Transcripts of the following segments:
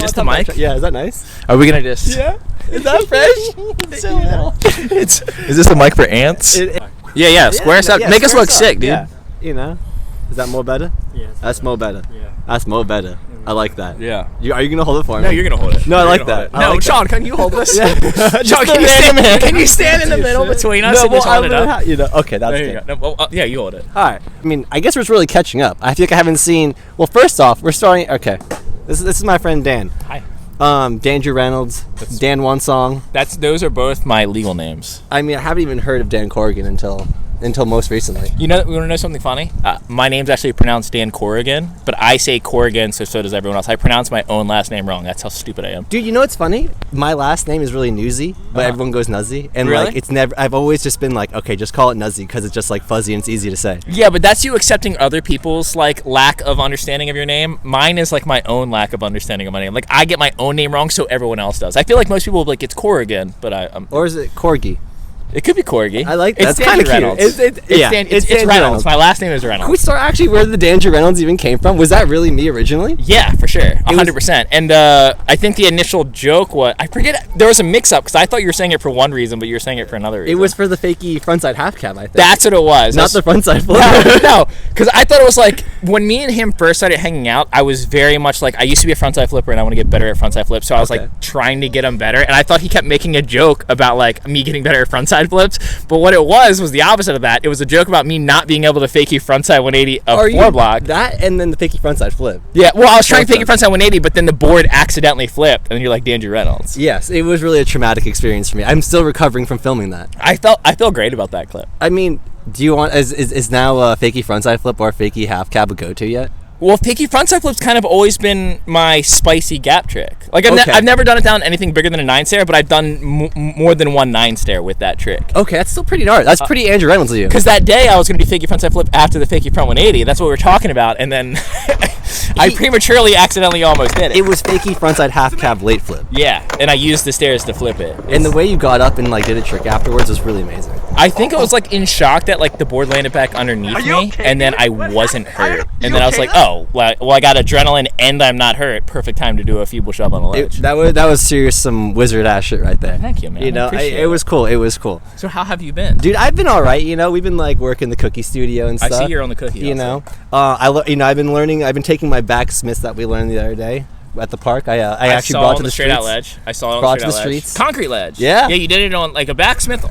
this the mic? Yeah, is that nice? Are we gonna just? Yeah. Is that fresh? So is this a mic for ants? Yeah. Square us up. Make us look sick, dude. Yeah. You know. Is that more better? Yeah. That's more better. Yeah. That's more better. I like that. Yeah. Are you gonna hold it for me? No, you're gonna hold it. No, I like that. No, Sean, can you hold this? Yeah. Sean, can you stand in the middle between us and just hold it up? Okay, that's There you good. go. No, yeah, you hold it. All right. I mean, I guess we're really catching up. I feel like I haven't seen. Well, first off, we're starting. Okay, this is my friend Dan. Hi. Dan Drew Reynolds. Dan One Song. Those are both my legal names. I mean, I haven't even heard of Dan Corrigan until most recently. You want to know something funny? My name's actually pronounced Dan Corrigan, but I say Corrigan, so does everyone else. I pronounce my own last name wrong. That's how stupid I am. Dude, you know what's funny? My last name is really Nuzzi, but everyone goes Nuzzi, and Really? like it's never. I've always just been like, okay, just call it Nuzzi because it's just like fuzzy and it's easy to say. Yeah, but that's you accepting other people's like lack of understanding of your name. Mine is like my own lack of understanding of my name. Like I get my own name wrong, so everyone else does. I feel like most people will be like it's Corrigan, but I'm. Or is it Corgi? It could be Corgi. I like that. It's That's kind of Reynolds. cute. It's Dan Reynolds. My last name is Reynolds. Can we start actually where the Dan Drew Reynolds even came from? Was that really me originally? Yeah, for sure, 100%. And I think the initial joke was there was a mix-up because I thought you were saying it for one reason, but you were saying it for another reason. It was for the fakey frontside half cab, I think. That's what it was. Not the frontside flip. No, because I thought it was like when me and him first started hanging out, I was very much like I used to be a frontside flipper and I want to get better at frontside flips, so I was like trying to get him better, and I thought he kept making a joke about like me getting better at frontside flips, but what it was the opposite of that. It was a joke about me not being able to fakie frontside 180 floor block. That and then the fakey frontside flip. Yeah, well, I was trying to fakie frontside 180, but then the board accidentally flipped, and then you're like Dan Drew Reynolds. Yes, it was really a traumatic experience for me. I'm still recovering from filming that. I feel great about that clip. I mean, do you want is now a fakey frontside flip or fakey half cab a go-to yet? Well, fakie frontside flip's kind of always been my spicy gap trick. Like I've never done it down anything bigger than a 9-stair, but I've done more than one 9-stair with that trick. Okay, that's still pretty gnarly. That's pretty Andrew Reynolds of you. Because that day I was going to be fakie frontside flip after the fakie front 180. That's what we were talking about, and then I prematurely accidentally almost did it. It was fakey frontside half cab late flip. Yeah, and I used the stairs to flip it. And the way you got up and like did a trick afterwards was really amazing. I think I was like in shock that like the board landed back underneath me, and then I wasn't hurt. And then I was like, oh, well, I got adrenaline and I'm not hurt. Perfect time to do a feeble shove on the ledge. That was serious, some wizard ass shit right there. Thank you, man. You know, it was cool. It was cool. So how have you been, dude? I've been all right. You know, we've been like working the cookie studio and stuff. I see you're on the cookie. You know, I've been learning. I've been taking my backsmiths that we learned the other day at the park. I actually saw brought to the straight out ledge. I saw it on brought the to straight the out ledge. streets. Concrete ledge. Yeah. Yeah, you did it on like a backsmith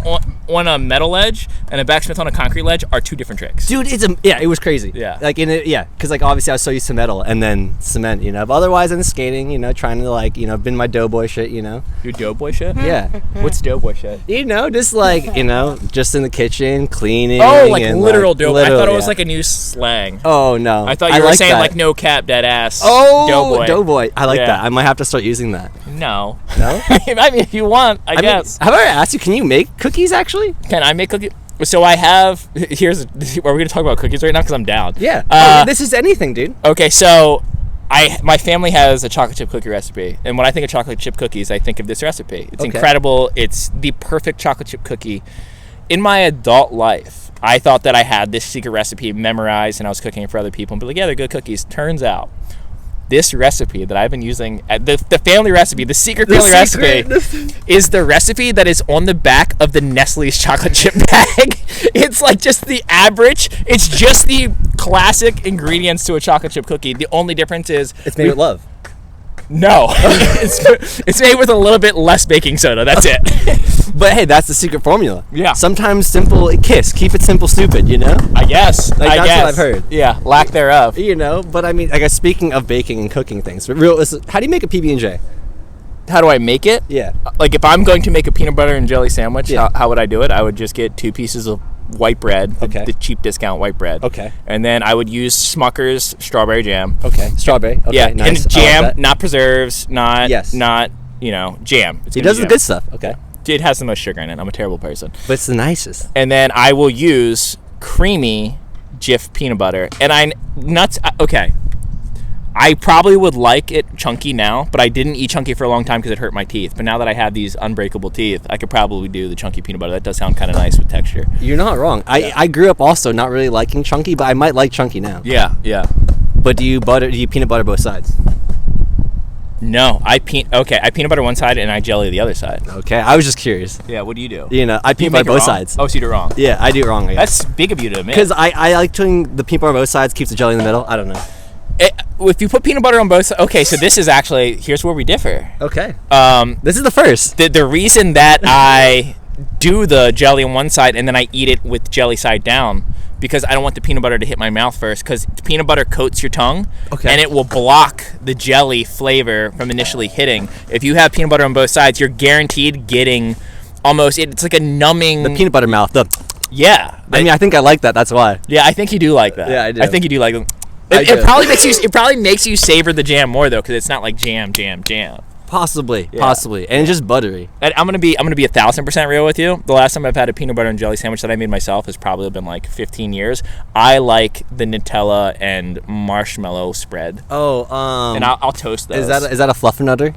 on a metal ledge and a backsmith on a concrete ledge are two different tricks. Dude, it was crazy. Yeah. Like because like obviously I was so used to metal and then cement, you know. But otherwise I'm skating, you know, trying to like, you know, been my doughboy shit, you know. Your doughboy shit? Yeah. What's doughboy shit? You know, just like, you know, just in the kitchen, cleaning. Oh, like and literal doughboy. I thought it was yeah. like a new slang. Oh, no. I thought you were saying like no cap, dead ass. Oh, doughboy. I like Yeah. that. I might have to start using that. No. No? I mean, if you want, I guess. Have I ever asked you, can you make cookies actually? Can I make cookies? So I have, are we going to talk about cookies right now? Because I'm down. Yeah. This is anything, dude. Okay, so my family has a chocolate chip cookie recipe. And when I think of chocolate chip cookies, I think of this recipe. It's incredible. It's the perfect chocolate chip cookie. In my adult life, I thought that I had this secret recipe memorized and I was cooking it for other people and be like, yeah, they're good cookies. Turns out, this recipe that I've been using, the family recipe, the secret family recipe, is the recipe that is on the back of the Nestle's chocolate chip bag. It's like just the average. It's just the classic ingredients to a chocolate chip cookie. The only difference is it's made with love. No, it's made with a little bit less baking soda. That's it. But hey, that's the secret formula. Yeah. Sometimes simple, keep it simple, stupid. You know. I guess. Like, that's what I've heard. Yeah, lack thereof. You know, but I mean, I guess speaking of baking and cooking things, but how do you make a PB&J? How do I make it? Yeah. Like if I'm going to make a peanut butter and jelly sandwich, how would I do it? I would just get 2 pieces of white bread, the cheap discount white bread. Okay. And then I would use Smucker's strawberry jam. Okay. Strawberry. Okay. Yeah. Nice. And jam, not preserves, not jam. He does the good stuff. Okay. It has the most sugar in it. I'm a terrible person. But it's the nicest. And then I will use creamy Jif peanut butter. And okay. I probably would like it chunky now, but I didn't eat chunky for a long time because it hurt my teeth. But now that I have these unbreakable teeth, I could probably do the chunky peanut butter. That does sound kind of nice with texture. You're not wrong. I grew up also not really liking chunky, but I might like chunky now. Yeah. But do you peanut butter both sides? No, I peanut butter one side and I jelly the other side. Okay, I was just curious. Yeah, what do you do? You know, I peanut butter both sides. Oh, so you do it wrong. Yeah, I do it wrong, I guess. That's big of you to admit. Because I like doing the peanut butter both sides, keeps the jelly in the middle. I don't know. If you put peanut butter on both sides, okay, so this is actually, here's where we differ. Okay. This is the first. The reason that I do the jelly on one side and then I eat it with jelly side down, because I don't want the peanut butter to hit my mouth first, because peanut butter coats your tongue, and it will block the jelly flavor from initially hitting. If you have peanut butter on both sides, you're guaranteed getting almost, it's like a numbing... The peanut butter mouth. Yeah. I mean, I think I like that. That's why. Yeah, I think you do like that. Yeah, I do. I think you do like them. It probably makes you savor the jam more, though, because it's not like jam. Possibly, Yeah. possibly, and it's just buttery. And I'm gonna be 1,000% real with you. The last time I've had a peanut butter and jelly sandwich that I made myself has probably been like 15 years. I like the Nutella and marshmallow spread. Oh, and I'll toast those. Is that a fluffernutter?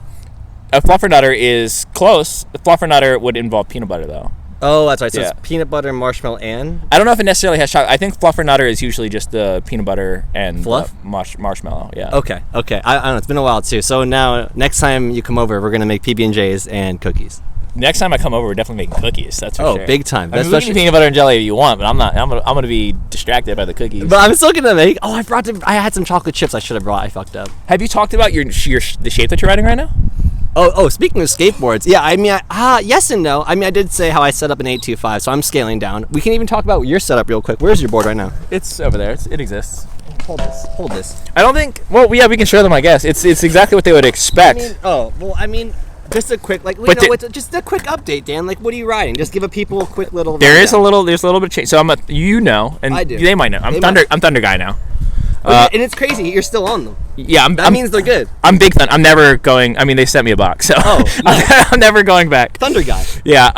A fluffernutter is close. The fluffernutter would involve peanut butter, though. Oh, that's right. So Yeah. it's peanut butter, marshmallow, and I don't know if it necessarily has chocolate. I think fluffernutter is usually just the peanut butter and Fluff? Marshmallow. Yeah. Okay. I don't know. It's been a while too. So now, next time you come over, we're gonna make PB&Js and cookies. Next time I come over, we're definitely making cookies. That's for sure. Oh, big time. I mean, we can peanut butter and jelly if you want, but I'm not. I'm gonna be distracted by the cookies. But I'm still gonna make. Oh, I had some chocolate chips. I should have brought. I fucked up. Have you talked about the shape that you're riding right now? Oh, speaking of skateboards, yeah, I mean, yes and no. I mean, I did say how I set up an 825, so I'm scaling down. We can even talk about your setup real quick. Where's your board right now? It's over there. It exists. Hold this. I don't think. Well, yeah, we can show them. I guess it's exactly what they would expect. Just a quick, just a quick update, Dan. Like, what are you riding? Just give people a quick little. There's a little bit of change. So and I do. They might know. I'm Thunder guy now. And it's crazy. You're still on them. Yeah, that means they're good. I'm big Thunder. I'm never going. I mean, they sent me a box, so I'm never going back. Thunder guy. Yeah.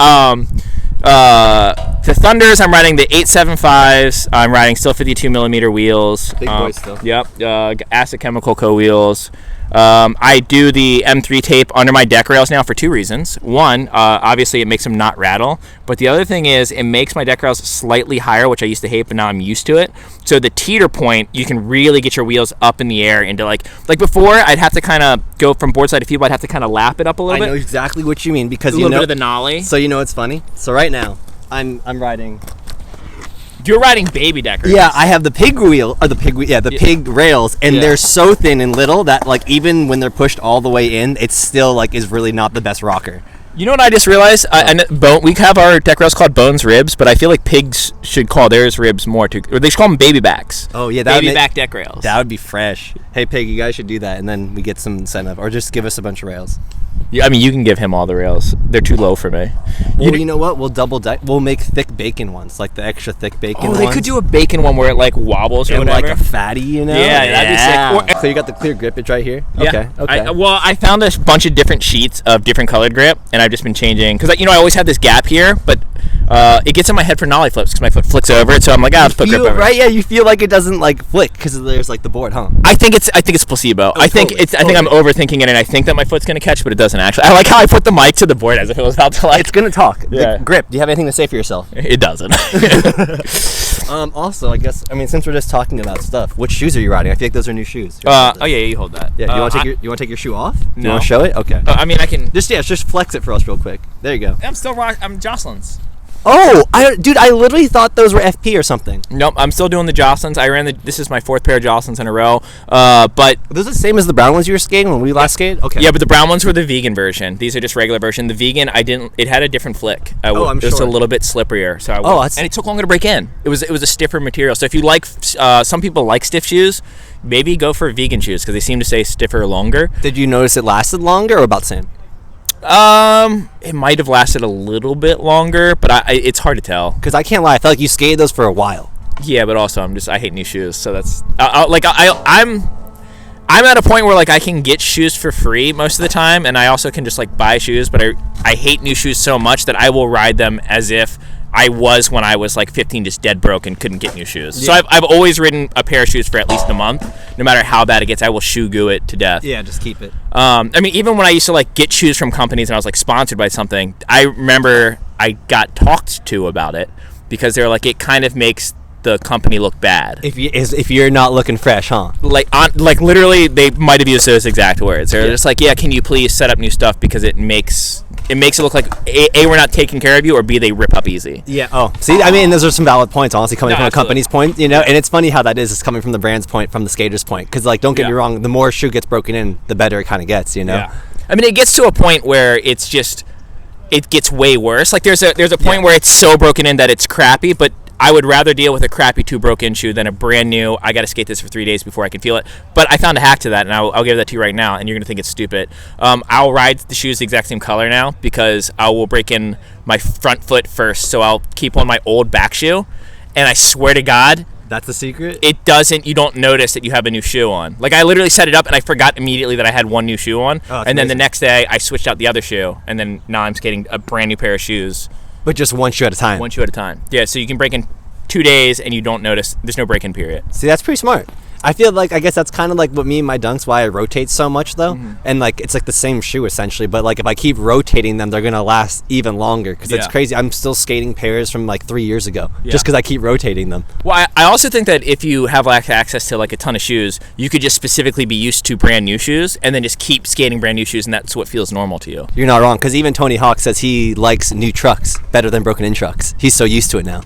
The Thunders, I'm riding the 875s. I'm riding still 52 millimeter wheels. Big boys still. Yep. Acid Chemical Co wheels. I do the M3 tape under my deck rails now for two reasons. One, obviously it makes them not rattle, but the other thing is it makes my deck rails slightly higher, which I used to hate, but now I'm used to it. So the teeter point, you can really get your wheels up in the air into like before, I'd have to kind of go from board side to feeble. I'd have to kind of lap it up a little bit. I know exactly what you mean, because a little bit of the nollie. So you know what's funny? So right now, I'm riding. You're riding baby deck rails. Yeah, I have the pig rails, and they're so thin and little that like even when they're pushed all the way in, it's still like is really not the best rocker. You know what I just realized? We have our deck rails called Bones Ribs, but I feel like pigs should call theirs ribs more too, or they should call them baby backs. Oh yeah, baby back deck rails. That would be fresh. Hey pig, you guys should do that, and then we get some incentive, or just give us a bunch of rails. Yeah, I mean, you can give him all the rails. They're too low for me. Well, you know what? We'll we'll make thick bacon ones, like the extra thick bacon ones. Oh, they could do a bacon one where it like wobbles or whatever. Like a fatty, you know? Yeah, that'd be sick. So you got the clear grippage right here? Yeah. Okay. I found a bunch of different sheets of different colored grip, and I've just been changing. Because, I always have this gap here, but it gets in my head for nollie flips because my foot flicks over it, so I'm like, let's put grip over it. Right, yeah, you feel like it doesn't like flick because there's like the board, huh? I think it's placebo. I think I'm overthinking it, and I think that my foot's gonna catch, but it doesn't actually. I like how I put the mic to the board as if it was about to like. It's gonna talk. Yeah. The grip. Do you have anything to say for yourself? It doesn't. Also, I guess since we're just talking about stuff, what shoes are you riding? I feel like those are new shoes. You hold that. Yeah. You want to take your shoe off? No. You want to show it? Okay. I can. Just flex it for us real quick. There you go. I'm Jocelyn's. Oh, I literally thought those were FP or something. Nope, I'm still doing the Jocelyn's. This is my fourth pair of Jocelyn's in a row. But are those the same as the brown ones you were skating when we last skated? Okay. Yeah, but the brown ones were the vegan version. These are just regular version. The vegan, it had a different flick. I'm sure. It was a little bit slipperier. So and it took longer to break in. It was a stiffer material. So if you like, some people like stiff shoes, maybe go for vegan shoes because they seem to stay stiffer longer. Did you notice it lasted longer or about the same? It might have lasted a little bit longer, but it's hard to tell. Because I can't lie, I felt like you skated those for a while. Yeah, but also I hate new shoes, so that's I'm at a point where like I can get shoes for free most of the time, and I also can just like buy shoes, but I hate new shoes so much that I will ride them as if I was when I was like 15, just dead broke and couldn't get new shoes. Yeah. So I've always ridden a pair of shoes for at least a month. No matter how bad it gets, I will shoe goo it to death. Yeah, just keep it. Even when I used to like get shoes from companies and I was like sponsored by something, I remember I got talked to about it because they were like, it kind of makes the company look bad. If you're not looking fresh, huh? Like literally, they might have used those exact words. They're just like, yeah, can you please set up new stuff because it makes it look like A, we're not taking care of you, or B, they rip up easy. Yeah. Oh, see, I mean, those are some valid points, honestly, coming from a company's point, you know. And it's funny how that is coming from the brand's point, from the skater's point, because like, don't get me wrong, the more a shoe gets broken in, the better it kind of gets, you know. Yeah. I mean, it gets to a point where it's just, it gets way worse. Like there's a point where it's so broken in that it's crappy, but I would rather deal with a crappy 2 broken shoe than a brand new, I got to skate this for 3 days before I can feel it. But I found a hack to that, and I'll give that to you right now, and you're going to think it's stupid. I'll ride the shoes the exact same color now because I will break in my front foot first, so I'll keep on my old back shoe, and I swear to God, that's the secret? You don't notice that you have a new shoe on. Like, I literally set it up, and I forgot immediately that I had one new shoe on, and then the next day, I switched out the other shoe, and then now I'm skating a brand new pair of shoes. But just one shoe at a time. One shoe at a time. Yeah, so you can break in 2 days and you don't notice. There's no break-in period. See, that's pretty smart. I feel like, I guess that's kind of like what me and my dunks, why I rotate so much though. And like, it's like the same shoe essentially, but like if I keep rotating them, they're gonna last even longer, because it's crazy. I'm still skating pairs from like 3 years ago just because I keep rotating them. Well, I also think that if you have like access to like a ton of shoes, you could just specifically be used to brand new shoes and then just keep skating brand new shoes, and that's what feels normal to you. You're not wrong, because even Tony Hawk says he likes new trucks better than broken in trucks. He's so used to it now.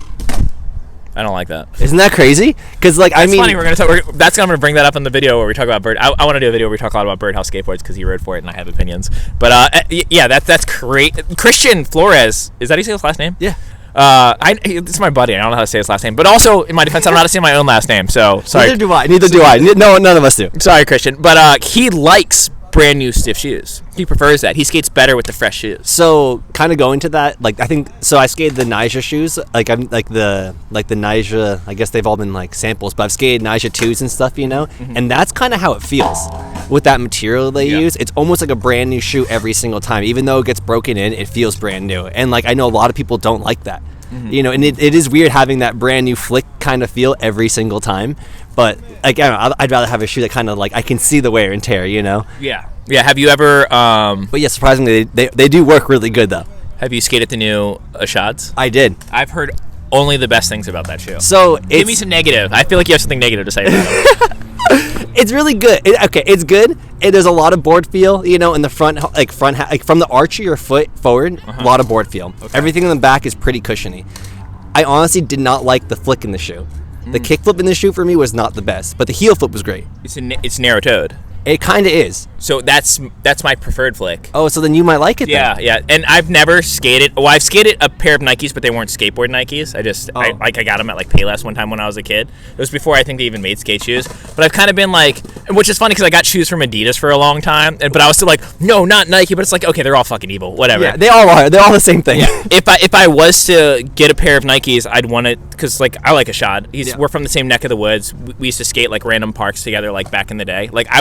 I don't like that. Isn't that crazy? Because like, it's funny. I'm gonna bring that up in the video where we talk about Bird. I want to do a video where we talk a lot about Birdhouse skateboards because he rode for it and I have opinions. But yeah, that's great. Christian Flores, is that how you say his last name? Yeah. It's my buddy. I don't know how to say his last name. But also, in my defense, I don't know how to say my own last name. So sorry. Neither do I. No, none of us do. Sorry, Christian. But he likes brand new stiff shoes. He prefers that. He skates better with the fresh shoes. So kind of going to that, like, I think so. I skated the Nyjah shoes. Like, I'm like the Nyjah. I guess they've all been like samples, but I've skated Nyjah 2s and stuff, you know. And that's kind of how it feels with that material they use. It's almost like a brand new shoe every single time. Even though it gets broken in, it feels brand new. And like, I know a lot of people don't like that. You know, and it is weird having that brand new flick kind of feel every single time. But like, I don't know, I'd rather have a shoe that kind of like I can see the wear and tear, you know. Yeah. Have you ever? But yeah, surprisingly, they do work really good though. Have you skated the new Ashads? I did. I've heard only the best things about that shoe. So give me some negative. I feel like you have something negative to say about it. It's really good. It's good. There's a lot of board feel, you know, in the front, like from the arch of your foot forward, a lot of board feel. Okay. Everything in the back is pretty cushiony. I honestly did not like the flick in the shoe. The kick flip in the shoe for me was not the best, but the heel flip was great. It's narrow-toed. It kind of is. So that's my preferred flick. Oh, so then you might like it then. Yeah. And I've never skated. Well, I've skated a pair of Nikes, but they weren't skateboard Nikes. I got them at like Payless one time when I was a kid. It was before I think they even made skate shoes. But I've kind of been like, which is funny because I got shoes from Adidas for a long time, but I was still like, no, not Nike. But it's like, okay, they're all fucking evil. Whatever. Yeah, they all are. They're all the same thing. Yeah. If I was to get a pair of Nikes, I'd want it because like I like Ashad. We're from the same neck of the woods. We used to skate like random parks together, like back in the day. Like I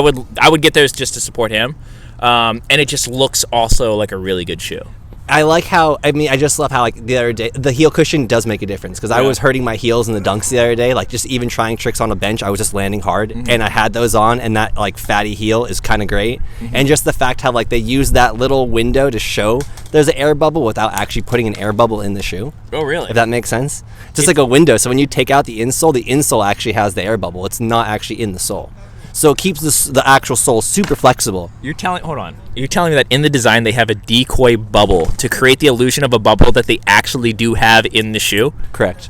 would get those just to support him. And it just looks also like a really good shoe. I like how, I mean, I just love how, like, the other day, the heel cushion does make a difference, because I was hurting my heels in the dunks the other day, like, just even trying tricks on a bench, I was just landing hard, and I had those on, and that, like, fatty heel is kind of great, and just the fact how, like, they use that little window to show there's an air bubble without actually putting an air bubble in the shoe. Oh, really? If that makes sense. Just like a window, so when you take out the insole actually has the air bubble. It's not actually in the sole. So it keeps the actual sole super flexible. You're telling me that in the design they have a decoy bubble to create the illusion of a bubble that they actually do have in the shoe? Correct.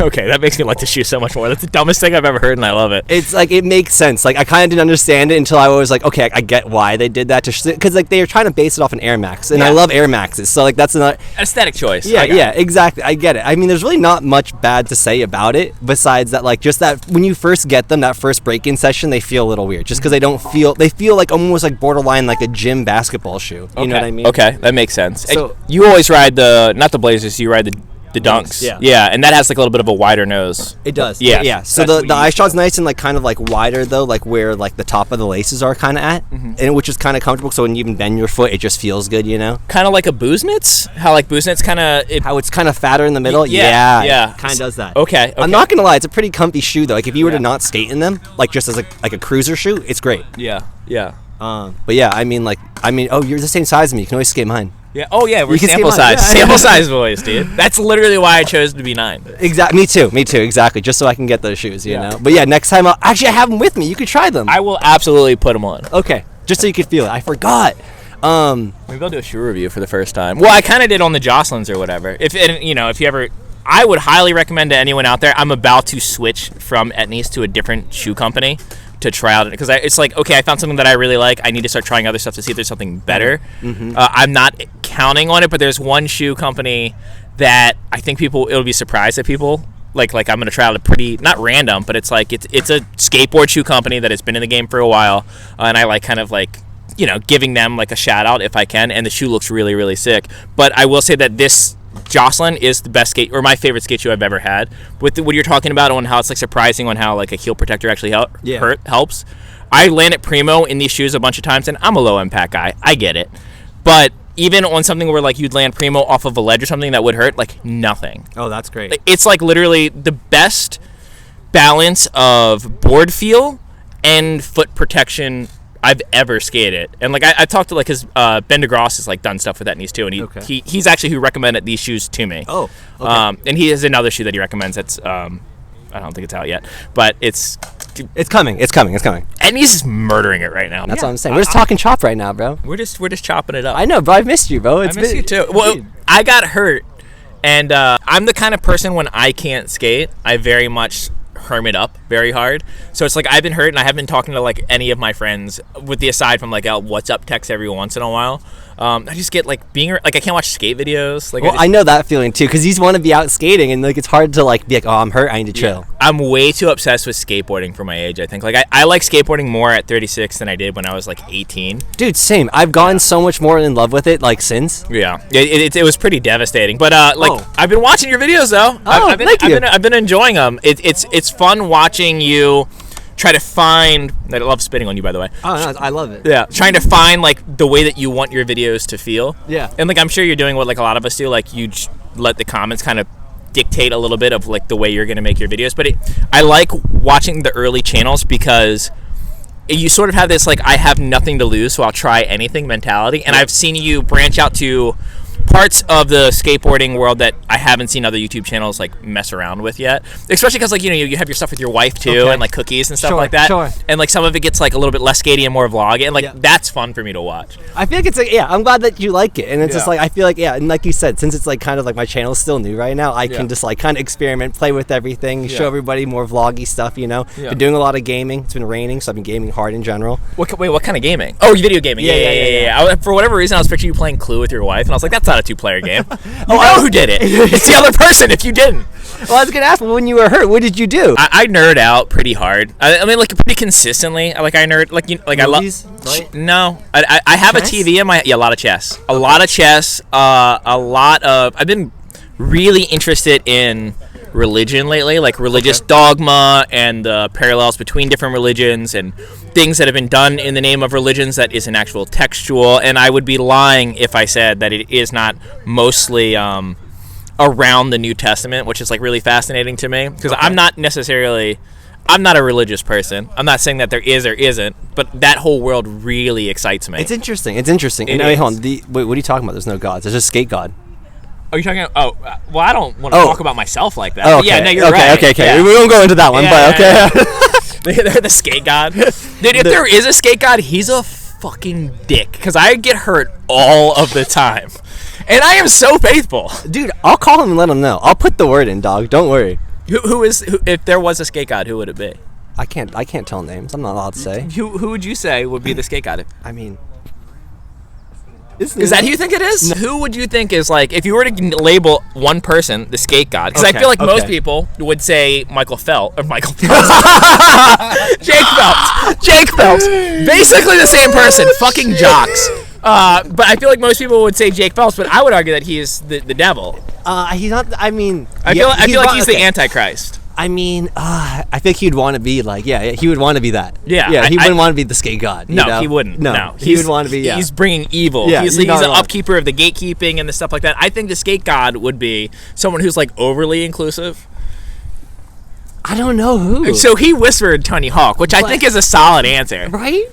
Okay, that makes me like the shoe so much more. That's the dumbest thing I've ever heard, and I love it. It's like, it makes sense. Like, I kind of didn't understand it until I was like, okay, I get why they did that. Because, like, they were trying to base it off an Air Max, and I love Air Maxes. So, like, that's another... aesthetic choice. Yeah, exactly. I get it. I mean, there's really not much bad to say about it, besides that, like, just that when you first get them, that first break-in session, they feel a little weird. Just because they feel like almost like borderline like a gym basketball shoe. You know what I mean? Okay, that makes sense. So, you always ride not the Blazers, you ride the dunks. Yeah, and that has like a little bit of a wider nose. It does. Yeah. So the iShot's nice and like kind of like wider though, like where like the top of the laces are kind of at, and which is kind of comfortable. So when you even bend your foot, it just feels good, you know. Kind of like a Booznitz. How like Booznitz how it's kind of fatter in the middle. Yeah. Kind of does that. Okay. I'm not gonna lie, it's a pretty comfy shoe though. Like if you were to not skate in them, like just as like a cruiser shoe, it's great. Yeah. But yeah, I mean, oh, you're the same size as me. You can always skate mine. Yeah. Oh yeah, we're You can sample skate mine. size. Yeah. Sample size boys, dude. That's literally why I chose to be 9. Exactly. Me too. Exactly. Just so I can get those shoes, you know. But yeah, next time I have them with me. You could try them. I will absolutely put them on. Okay. Just so you could feel it. I forgot. Maybe I'll do a shoe review for the first time. Well, I kind of did on the Jocelyn's or whatever. If you ever, I would highly recommend to anyone out there. I'm about to switch from Etnies to a different shoe company to try out, because it's like, okay, I found something that I really like. I need to start trying other stuff to see if there's something better. Mm-hmm. I'm not counting on it, but there's one shoe company that I think it'll be surprised at people. Like I'm gonna try out a pretty, not random, but it's like it's a skateboard shoe company that has been in the game for a while, and I like kind of like, giving them like a shout out if I can. And the shoe looks really, really sick. But I will say that this Jocelyn is the best skate, or my favorite skate shoe I've ever had. With what you're talking about on how it's like surprising on how like a heel protector actually helps. I landed primo in these shoes a bunch of times, and I'm a low impact guy. I get it, but even on something where like you'd land primo off of a ledge or something that would hurt, like nothing. Oh, that's great. It's like literally the best balance of board feel and foot protection I've ever skated. And like I talked to like his Ben DeGrosse has like done stuff with Etnies too, and he's actually who recommended these shoes to me. Oh, okay. And he has another shoe that he recommends that's I don't think it's out yet, but it's coming. Etnies is murdering it right now. That's what I'm saying. We're just talking chop right now, bro. We're just chopping it up. I know, bro. I've missed you, bro. I miss you too. Well, I got hurt, and I'm the kind of person when I can't skate, I very much hermit up very hard. So it's like I've been hurt and I haven't been talking to like any of my friends, with the aside from like a what's up text every once in a while. I just get like being like I can't watch skate videos. Like I know that feeling too, because you want to be out skating and like it's hard to like be like, oh, I'm hurt, I need to chill. I'm way too obsessed with skateboarding for my age. I think like I like skateboarding more at 36 than I did when I was like 18. Dude, same. I've gotten so much more in love with it like since. Yeah, it was pretty devastating. But I've been watching your videos though. I've been enjoying them. It's fun watching you try to find. I love spitting on you, by the way. Oh, no, I love it. Yeah, trying to find like the way that you want your videos to feel. Yeah, and like I'm sure you're doing what like a lot of us do. Like you let the comments kind of dictate a little bit of like the way you're gonna make your videos. But I like watching the early channels because you sort of have this like I have nothing to lose, so I'll try anything mentality. And I've seen you branch out to parts of the skateboarding world that I haven't seen other YouTube channels like mess around with yet, especially because like you have your stuff with your wife too, and like cookies and stuff like that, and like some of it gets like a little bit less skatey and more vlog, and like that's fun for me to watch. I feel like it's like I'm glad that you like it, and it's just like I feel like and like you said, since it's like kind of like my channel is still new right now, I can just like kind of experiment, play with everything, show everybody more vloggy stuff. Been doing a lot of gaming. It's been raining, so I've been gaming hard in general. What kind of gaming? Oh, video gaming. Yeah. For whatever reason, I was picturing you playing Clue with your wife, and I was like, that's not a 2-player game. You know who did it. It's the other person if you didn't. Well, I was going to ask, when you were hurt, what did you do? I nerd out pretty hard. I mean, like, pretty consistently. Like, I nerd, like, movies, I love... No. I have chess? A TV in my... Yeah, a lot of chess. A lot of chess. A lot of... I've been really interested in religion lately, like religious dogma and the parallels between different religions and things that have been done in the name of religions that isn't actual textual. And I would be lying if I said that it is not mostly around the New Testament, which is like really fascinating to me, because I'm not a religious person. I'm not saying that there is or isn't, but that whole world really excites me. It's interesting. Wait, hold on. Wait, what are you talking about? There's no gods. There's just skate god. Oh, you're talking about... well, I don't want to talk about myself like that. Oh, okay. Yeah, no, you're right. Okay. Yeah. We won't go into that one, but okay. They're the skate god. Dude, if there is a skate god, he's a fucking dick, because I get hurt all of the time. And I am so faithful. Dude, I'll call him and let him know. I'll put the word in, dog. Don't worry. Who if there was a skate god, who would it be? I can't tell names. I'm not allowed to say. Who would you say would be the skate god? I mean... Is that who you think it is? No. Who would you think is like, if you were to label one person the skate god? Because I feel like most people would say Michael Phelps. Jake Phelps. Basically the same person. Fucking jocks. But I feel like most people would say Jake Phelps, but I would argue that he is the devil. He's not. I mean, I feel like he's the Antichrist. I mean, I think he'd want to be like, he would want to be that. Yeah, he wouldn't want to be the skate god. No, he wouldn't. No, he would want to be. He's bringing evil. Yeah, he's an upkeeper of the gatekeeping and the stuff like that. I think the skate god would be someone who's like overly inclusive. I don't know who. So he whispered Tony Hawk, which I think is a solid answer. Right?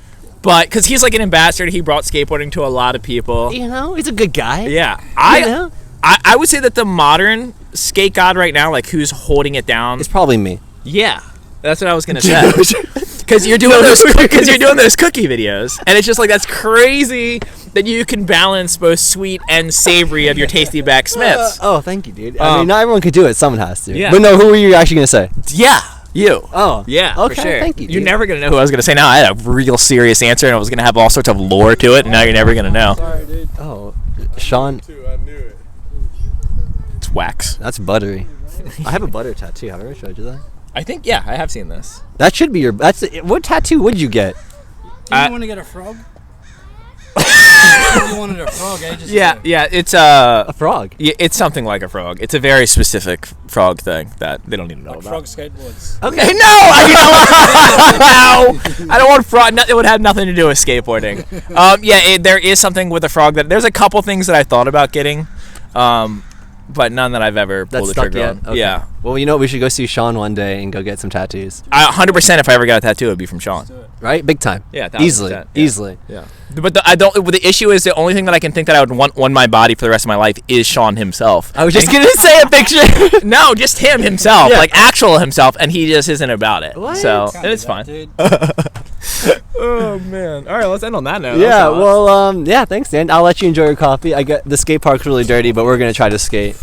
But because he's like an ambassador, he brought skateboarding to a lot of people. You know, he's a good guy. Yeah, I would say that the modern skate god right now, like who's holding it down, It's probably me. yeah, that's what I was gonna say. Because you're doing those cookie videos, and it's just like that's crazy that you can balance both sweet and savory of your tasty back Smiths. Oh, thank you, dude. I mean, not everyone could do it. Someone has to. Yeah. But no, who were you actually gonna say? Yeah, you. Oh, Yeah, Okay, for sure. thank you. You're Dude. never gonna know who I was gonna say. Now I had a real serious answer, and I was gonna have all sorts of lore to it, and now you're never gonna know. Sorry, dude. Oh, Sean. I knew it. It's wax. That's buttery. I have a butter tattoo. Have I ever showed you that? I think I have seen this. That should be your. What tattoo would you get? Did you want to get a frog? You wanted a frog, eh? Just Yeah, it's A frog. yeah, it's something like a frog. It's a very specific frog thing that they don't need to know like about. frog skateboards. Okay, no, I don't want frog. It would have nothing to do with skateboarding. There is something with a frog that there's a couple things that I thought about getting, but none that I've ever pulled the stuck trigger yet? on. Okay. Yeah, Well, you know what? We should go see Sean one day and go get some tattoos. 100%. If I ever got a tattoo, it would be from Sean. Right? Big time. Yeah, 1000%, Easily. yeah. Easily. Yeah, but the issue is the only thing that I can think that I would want on my body for the rest of my life is Sean himself. I was just gonna say a picture. No, just him himself, Yeah. like actual himself, and he just isn't about it. What? So Can't it's do fine. that, dude. Oh man! All right, let's end on that note. Yeah. Well, yeah. Thanks, Dan. I'll let you enjoy your coffee. The skate park's really dirty, but we're gonna try to skate.